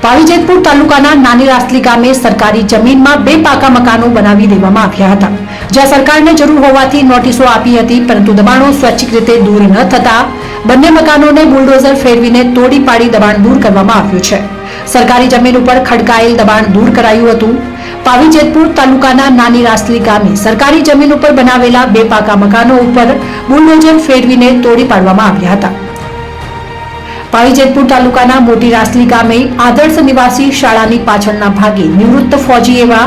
પાવીજેતપુર તાલુકાના નાની રાસલી ગામે સરકારી જમીનમાં બે પાકા મકાનો બનાવી દેવામાં આવ્યા હતા, જ્યાં સરકારને જરૂર હોવાથી નોટિસો આપી હતી, પરંતુ દબાણો સ્વૈચ્છિક રીતે દૂર ન થતા બંને મકાનોને બુલડોઝર ફેરવીને તોડી પાડી દબાણ દૂર કરવામાં આવ્યું છે। સરકારી જમીન ઉપર ખડકાયેલ દબાણ દૂર કરાયું હતું। પાવીજેતપુર તાલુકાના નાની રાસલી ગામે સરકારી જમીન ઉપર બનાવેલા બે પાકા મકાનો ઉપર બુલડોઝર ફેરવીને તોડી પાડવામાં આવ્યા હતા। પાવીજેતપુર તાલુકાના મોટી રાસલી ગામે આદર્શ નિવાસી શાળાની પાછળના ભાગે નિવૃત્ત ફોજી એવા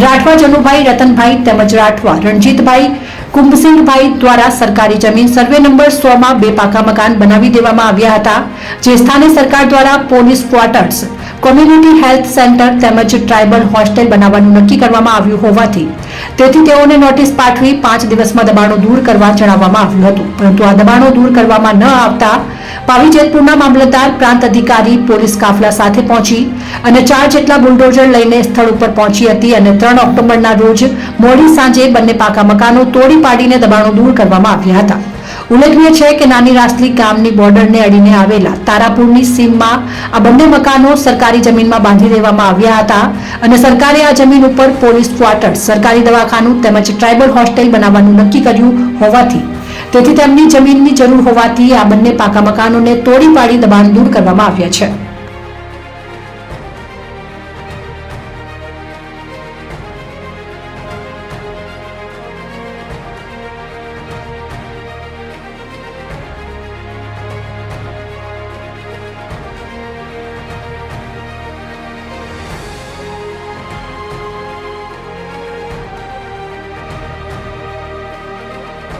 રાઠવા જનુભાઈ રતનભાઈ તેમજ રાઠવા રણજીતભાઈ કુંભસિંહભાઈ દ્વારા સરકારી જમીન સર્વે નંબર 100 માં બે પાકા મકાન બનાવી દેવામાં આવ્યા હતા, જે સ્થાને સરકાર દ્વારા police quarters, community health centre તેમજ ટ્રાઇબલ હોસ્ટેલ બનાવવાનું નક્કી કરવામાં આવ્યું હોવાથી તેથી તેઓને નોટિસ પાઠવી 5 દિવસમાં દબાણો દૂર કરવા જણાવવામાં આવ્યું હતું, પરંતુ આ દબાણો દૂર કરવામાં ન આવતા પાવીજેતપુરના મામલતદાર, પ્રાંત અધિકારી, પોલીસ કાફલા સાથે પહોંચી અને 4 જેટલા બુલડોઝર લઈને સ્થળ ઉપર પહોંચી હતી અને 3 ઓક્ટોબરના રોજ મોડી સાંજે બંને પાકા મકાનો તોડી પાડીને દબાણો દૂર કરવામાં આવ્યા હતા। ઉલ્લેખનીય છે કે નાની રાસલી ગામની બોર્ડરને અડીને આવેલા તારાપુરની સીમમાં આ બંને મકાનો સરકારી જમીનમાં બાંધી દેવામાં આવ્યા હતા અને સરકારે આ જમીન ઉપર પોલીસ ક્વાર્ટર્સ, સરકારી દવાખાનું તેમજ ટ્રાઇબલ હોસ્ટેલ બનાવવાનું નક્કી કર્યું હોવાથી તેથી તેમની જમીનની જરૂર હોવાથી આ બંને પાકા મકાનોને તોડી પાડી દબાણ દૂર કરવામાં આવ્યા છે।